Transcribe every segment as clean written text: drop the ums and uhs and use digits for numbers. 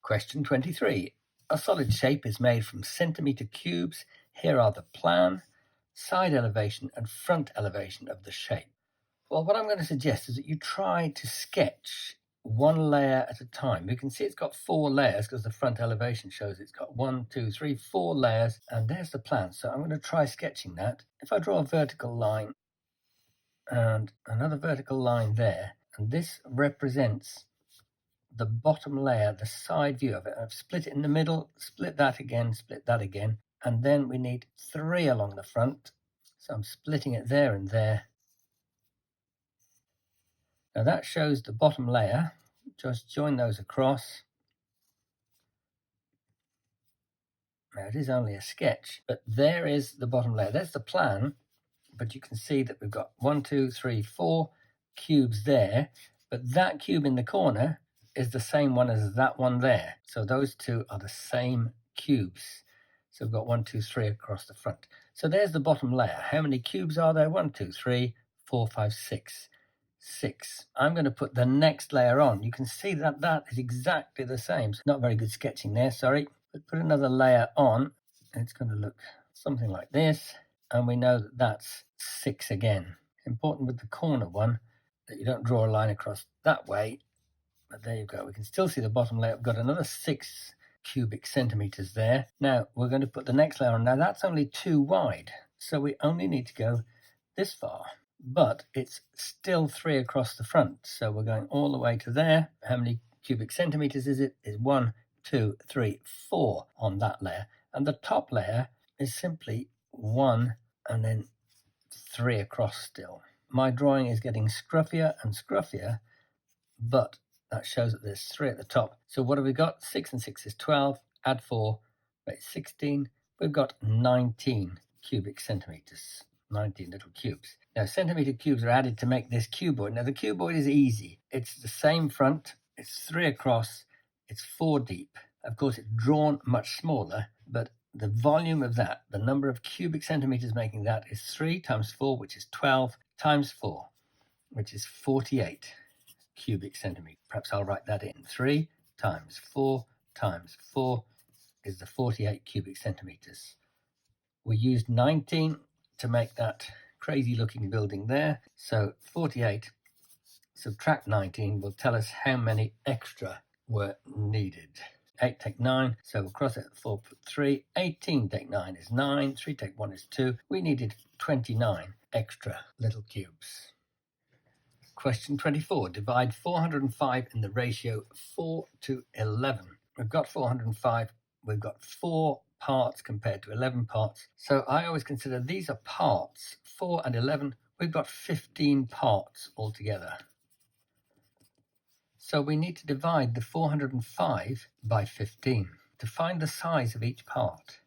Question 23. A solid shape is made from centimetre cubes. Here are the plan, side elevation and front elevation of the shape. Well, what I'm going to suggest is that you try to sketch one layer at a time. You can see it's got 4 layers because the front elevation shows it's got 1, 2, 3, 4 layers, and there's the plan. So I'm going to try sketching that. If I draw a vertical line and another vertical line there, and this represents the bottom layer, the side view of it. I've split it in the middle, split that again, and then we need 3 along the front. So I'm splitting it there and there. Now that shows the bottom layer. Just join those across. Now it is only a sketch, but there is the bottom layer. There's the plan, but you can see that we've got 1, 2, 3, 4 cubes there, but that cube in the corner is the same one as that one there. So those two are the same cubes. So we've got 1, 2, 3 across the front. So there's the bottom layer. How many cubes are there? 1, 2, 3, 4, 5, 6. 6. I'm going to put the next layer on. You can see that that is exactly the same. So not very good sketching there, sorry. But put another layer on. It's going to look something like this. And we know that that's 6 again. Important with the corner one that you don't draw a line across that way. But there you go. We can still see the bottom layer. We've got another 6 cubic centimeters there. Now we're going to put the next layer on. Now that's only 2 wide. So we only need to go this far. But it's still 3 across the front. So we're going all the way to there. How many cubic centimeters is it? Is 1, 2, 3, 4 on that layer. And the top layer is simply 1 and then 3 across still. My drawing is getting scruffier and scruffier, but that shows that there's 3 at the top. So what have we got? 6 and 6 is 12. Add 4, that's 16. We've got 19 cubic centimeters. 19 little cubes. Now centimetre cubes are added to make this cuboid. Now the cuboid is easy. It's the same front, it's 3 across, it's 4 deep. Of course it's drawn much smaller, but the volume of that, the number of cubic centimetres making that is 3 times 4, which is 12, times 4, which is 48 cubic centimetres. Perhaps I'll write that in. 3 times 4 times 4 is the 48 cubic centimetres. We used 19 to make that crazy looking building there. So 48 subtract 19 will tell us how many extra were needed. 8 take 9, so we'll cross it. 4 put 3. 18 take 9 is 9. 3 take 1 is 2. We needed 29 extra little cubes. Question 24. Divide 405 in the ratio 4 to 11. We've got 405. We've got 4 parts compared to 11 parts. So I always consider these are parts. 4 and 11, we've got 15 parts altogether. So we need to divide the 405 by 15 to find the size of each part.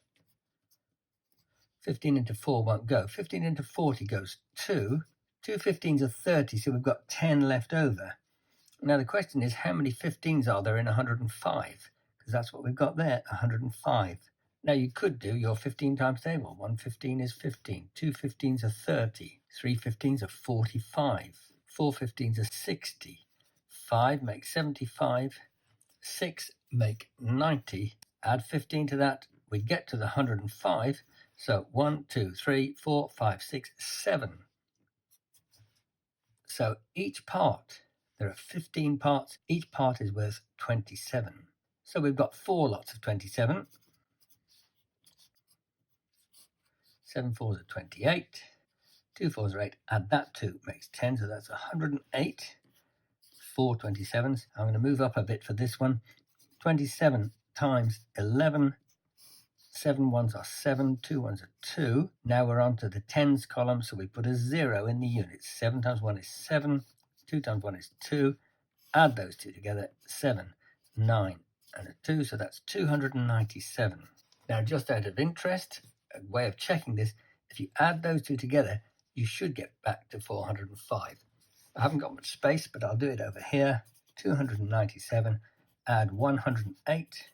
15 into 4 won't go. 15 into 40 goes 2. 2 15s are 30, so we've got 10 left over. Now the question is, how many 15s are there in 105? Because that's what we've got there, 105. Now you could do your 15 times table. 1 15 is 15. 2 15s are 30. 3 15s are 45. 4 15s are 60. 5 makes 75. 6 make 90. Add 15 to that, we get to the 105. So 1, 2, 3, 4, 5, 6, 7. So each part, there are 15 parts. Each part is worth 27. So we've got 4 lots of 27. 7 4s are 28, 2 4s are 8, add that 2 makes 10, so that's 108, 4 27s. I'm going to move up a bit for this one. 27 times 11, 7 ones are 7, 2 ones are 2. Now we're on to the tens column, so we put a 0 in the units. 7 times 1 is 7, 2 times 1 is 2. Add those two together, 7, 9, and a 2, so that's 297. Now just out of interest, a way of checking this, if you add those two together, you should get back to 405. I haven't got much space, but I'll do it over here. 297, add 108.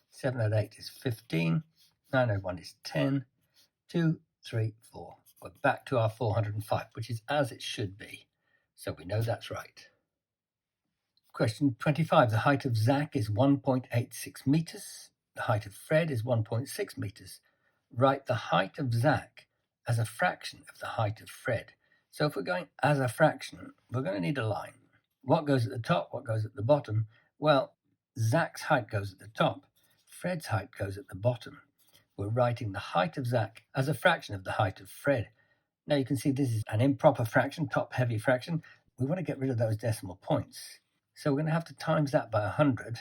7 add 8 is 15. 9 add 1 is 10. 2, 3, 4. We're back to our 405, which is as it should be. So we know that's right. Question 25. The height of Zach is 1.86 meters. The height of Fred is 1.6 meters. Write the height of Zach as a fraction of the height of Fred. So if we're going as a fraction, we're going to need a line. What goes at the top? What goes at the bottom? Well, Zach's height goes at the top. Fred's height goes at the bottom. We're writing the height of Zach as a fraction of the height of Fred. Now you can see this is an improper fraction, top-heavy fraction. We want to get rid of those decimal points. So we're going to have to times that by 100.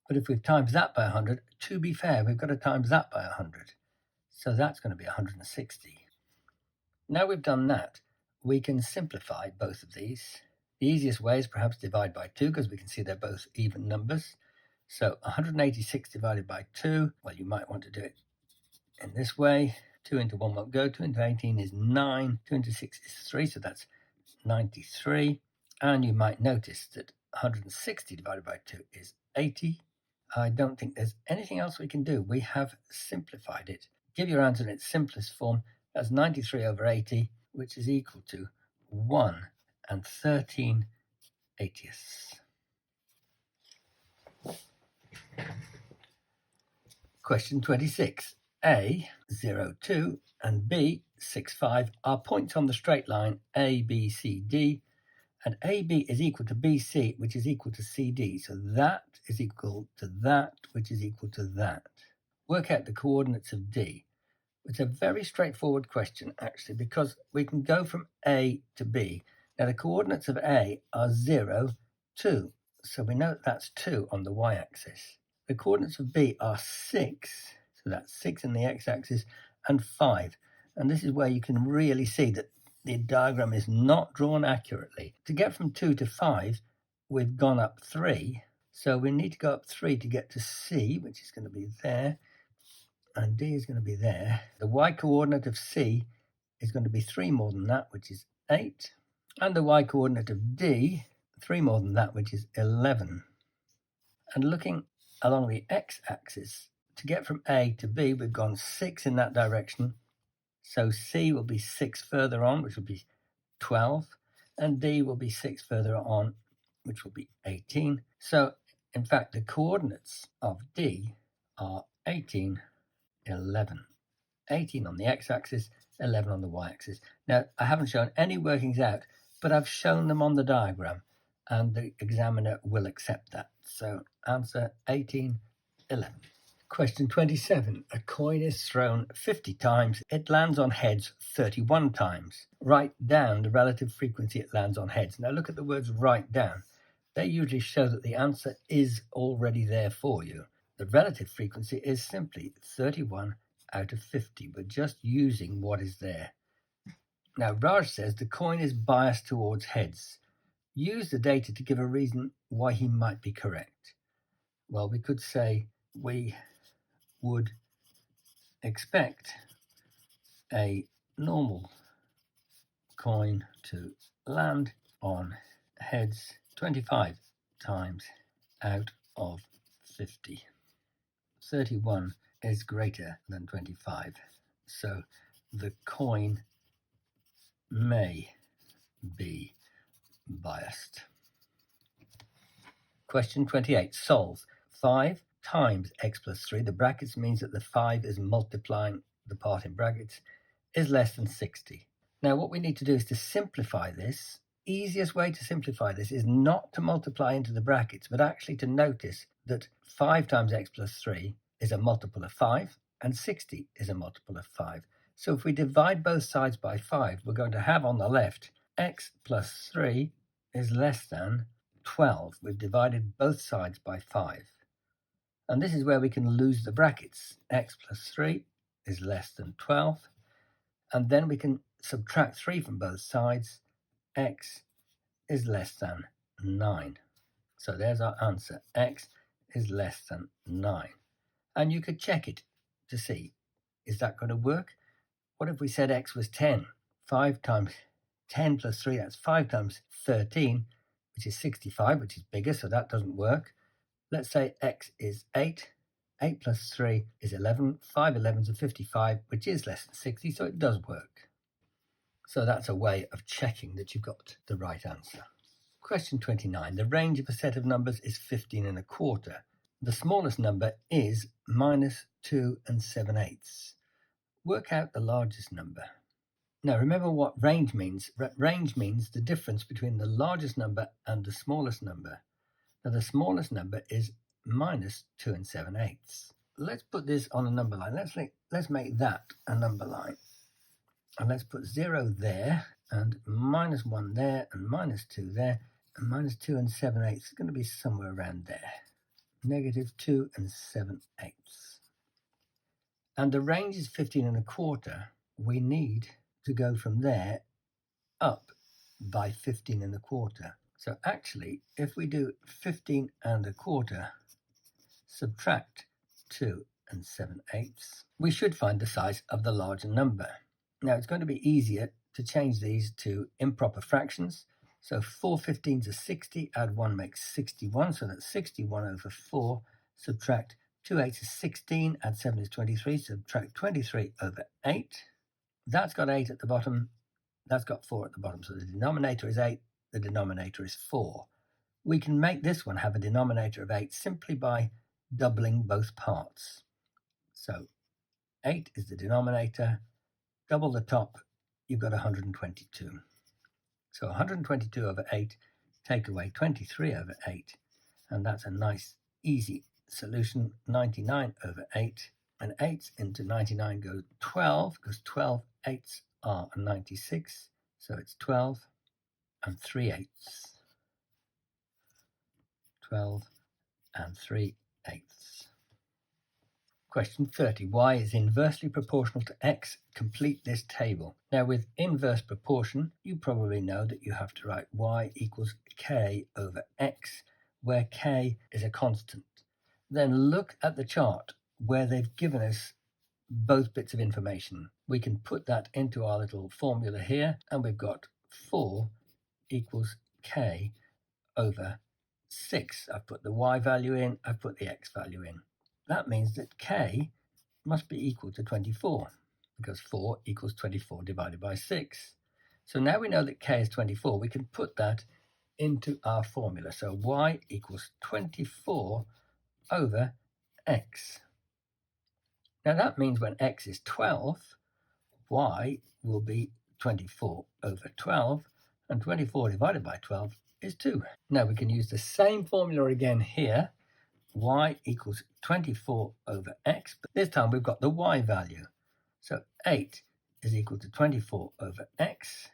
But if we've times that by 100, to be fair, we've got to times that by 100. So that's going to be 160. Now we've done that, we can simplify both of these. The easiest way is perhaps divide by 2 because we can see they're both even numbers. So 186 divided by 2, well, you might want to do it in this way. 2 into 1 won't go. 2 into 18 is 9. 2 into 6 is 3, so that's 93. And you might notice that 160 divided by 2 is 80. I don't think there's anything else we can do. We have simplified it. Give your answer in its simplest form. That's 93 over 80, which is equal to 1 and 13/80. Question 26. A, 0, 2, and B, 6, 5 are points on the straight line A, B, C, D, and AB is equal to BC, which is equal to CD. So that is equal to that, which is equal to that. Work out the coordinates of D. It's a very straightforward question, actually, because we can go from A to B. Now, the coordinates of A are 0, 2. So we know that that's 2 on the y-axis. The coordinates of B are 6. So that's 6 in the x-axis and 5. And this is where you can really see that the diagram is not drawn accurately. To get from 2 to 5, we've gone up 3. So we need to go up 3 to get to C, which is going to be there. And D is going to be there. The y-coordinate of C is going to be 3 more than that, which is 8. And the y-coordinate of D, 3 more than that, which is 11. And looking along the x-axis, to get from A to B, we've gone 6 in that direction. So C will be 6 further on, which will be 12. And D will be 6 further on, which will be 18. So, in fact, the coordinates of D are 18, 11. 18 on the x-axis, 11 on the y-axis. Now, I haven't shown any workings out, but I've shown them on the diagram, and the examiner will accept that. So, answer 18, 11. Question 27. A coin is thrown 50 times. It lands on heads 31 times. Write down the relative frequency it lands on heads. Now, look at the words write down. They usually show that the answer is already there for you. The relative frequency is simply 31 out of 50. We're just using what is there. Now, Raj says the coin is biased towards heads. Use the data to give a reason why he might be correct. Well, we could say we would expect a normal coin to land on heads 25 times out of 50. 31 is greater than 25, so the coin may be biased. Question 28. Solve. 5 times x plus 3, the brackets means that the 5 is multiplying the part in brackets, is less than 60. Now what we need to do is to simplify this. Easiest way to simplify this is not to multiply into the brackets, but actually to notice that 5 times x plus 3 is a multiple of 5, and 60 is a multiple of 5. So if we divide both sides by 5, we're going to have on the left x plus 3 is less than 12. We've divided both sides by 5. And this is where we can lose the brackets. X plus 3 is less than 12. And then we can subtract 3 from both sides. X is less than 9. So there's our answer. X is less than 9. And you could check it to see, is that going to work? What if we said x was 10? 5 times 10 plus 3, that's 5 times 13, which is 65, which is bigger, so that doesn't work. Let's say x is 8. 8 plus 3 is 11. 5 11s are 55, which is less than 60, so it does work. So that's a way of checking that you've got the right answer. Question 29. The range of a set of numbers is 15 1/4. The smallest number is -2 7/8. Work out the largest number. Now remember what range means. Range means the difference between the largest number and the smallest number. Now the smallest number is -2 7/8. Let's put this on a number line. Let's make that a number line. And let's put 0 there, and -1 there, and -2 there, and -2 7/8 is going to be somewhere around there. -2 7/8. And the range is 15 1/4. We need to go from there up by 15 1/4. So actually, if we do 15 1/4, subtract 2 7/8, we should find the size of the larger number. Now it's going to be easier to change these to improper fractions. So 4 15s are 60, add 1 makes 61, so that's 61 over 4, subtract 2 8s is 16, add 7 is 23, subtract 23 over 8. That's got 8 at the bottom, that's got 4 at the bottom, so the denominator is 8, the denominator is 4. We can make this one have a denominator of 8 simply by doubling both parts. So 8 is the denominator, double the top, you've got 122. So 122 over 8, take away 23 over 8, and that's a nice, easy solution. 99 over 8, and 8 into 99 goes 12, because 12 8s are 96, so it's 12 and 3/8. 12 and 3/8. Question 30. Y is inversely proportional to x. Complete this table. Now with inverse proportion, you probably know that you have to write y equals k over x, where k is a constant. Then look at the chart where they've given us both bits of information. We can put that into our little formula here, and we've got 4 equals k over 6. I've put the y value in, I've put the x value in. That means that k must be equal to 24, because 4 equals 24 divided by 6. So now we know that k is 24, we can put that into our formula. So y equals 24 over x. Now that means when x is 12, y will be 24 over 12, and 24 divided by 12 is 2. Now we can use the same formula again here. Y equals 24 over x, but this time we've got the y value. So 8 is equal to 24 over x.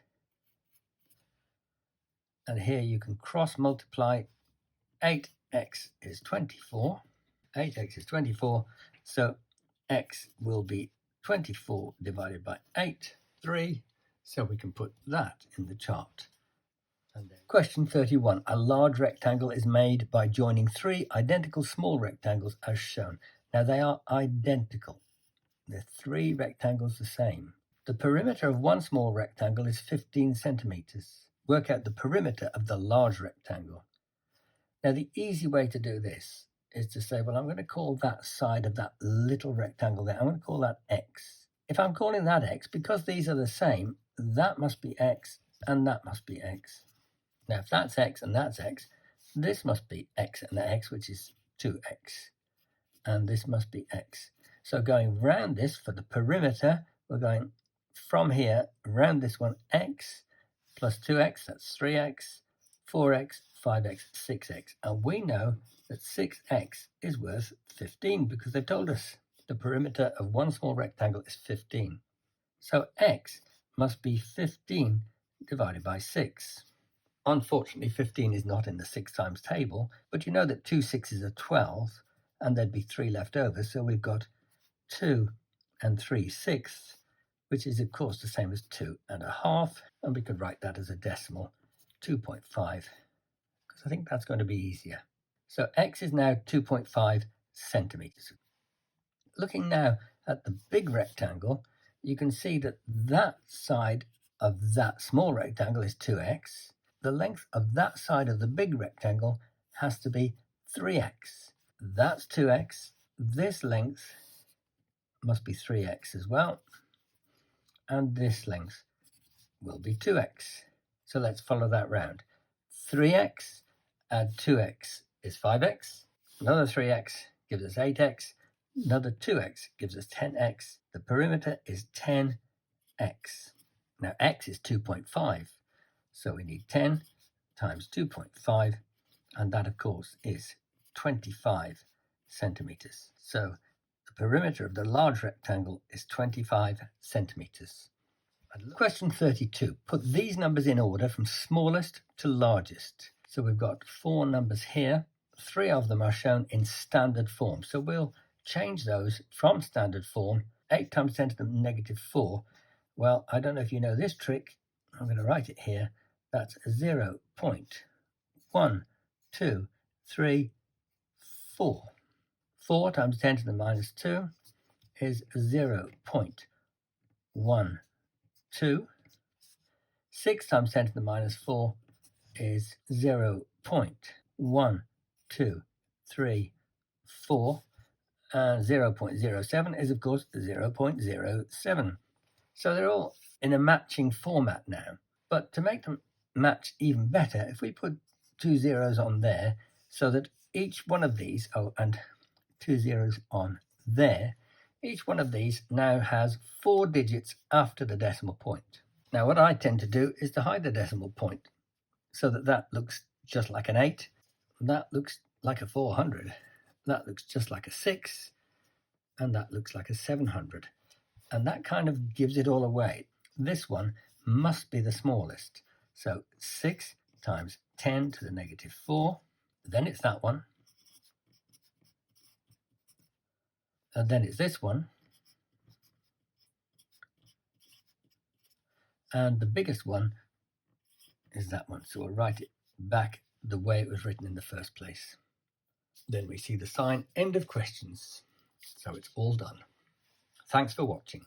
And here you can cross multiply. 8x is 24. 8x is 24. So x will be 24 divided by 8, 3. So we can put that in the chart. And then question 31. A large rectangle is made by joining 3 identical small rectangles as shown. Now they are identical. They're 3 rectangles the same. The perimeter of one small rectangle is 15 centimeters. Work out the perimeter of the large rectangle. Now the easy way to do this is to say, well, I'm going to call that side of that little rectangle there, I'm going to call that x. If I'm calling that x, because these are the same, that must be x and that must be x. Now, if that's x and that's x, this must be x and x, which is 2x. And this must be x. So going round this for the perimeter, we're going from here around this one, x plus 2x, that's 3x, 4x, 5x, 6x. And we know that 6x is worth 15 because they've told us the perimeter of one small rectangle is 15. So x must be 15 divided by 6. Unfortunately, 15 is not in the 6 times table, but you know that 2 6s are 12, and there'd be 3 left over, so we've got 2 and 3/6, which is of course the same as 2 1/2, and we could write that as a decimal, 2.5, because I think that's going to be easier. So x is now 2.5 centimeters. Looking now at the big rectangle, you can see that that side of that small rectangle is 2x. The length of that side of the big rectangle has to be 3x. That's 2x. This length must be 3x as well. And this length will be 2x. So let's follow that round. 3x, add 2x is 5x, another 3x gives us 8x, another 2x gives us 10x. The perimeter is 10x. Now x is 2.5, so we need 10 times 2.5, and that of course is 25 centimeters. So the perimeter of the large rectangle is 25 centimeters. Question 32. Put these numbers in order from smallest to largest. So we've got 4 numbers here. 3 of them are shown in standard form. So we'll change those from standard form. 8 times 10 to the negative 4. Well, I don't know if you know this trick. I'm going to write it here. That's 0.123 4. 4 times 10 to the minus 2 is 0.12. 6 times 10 to the minus 4 is 0.1234. And 0.07 is, of course, 0.07. So they're all in a matching format now. But to make them match even better, if we put 2 zeros on there, so that each one of these, and 2 zeros on there, each one of these now has 4 digits after the decimal point. Now what I tend to do is to hide the decimal point so that looks just like an 8, that looks like a 400, that looks just like a 6, and that looks like a 700. And that kind of gives it all away. This one must be the smallest. So 6 times 10 to the negative 4, then it's that one, and then it's this one, and the biggest one is that one. So we'll write it back the way it was written in the first place. Then we see the sign, end of questions. So it's all done. Thanks for watching.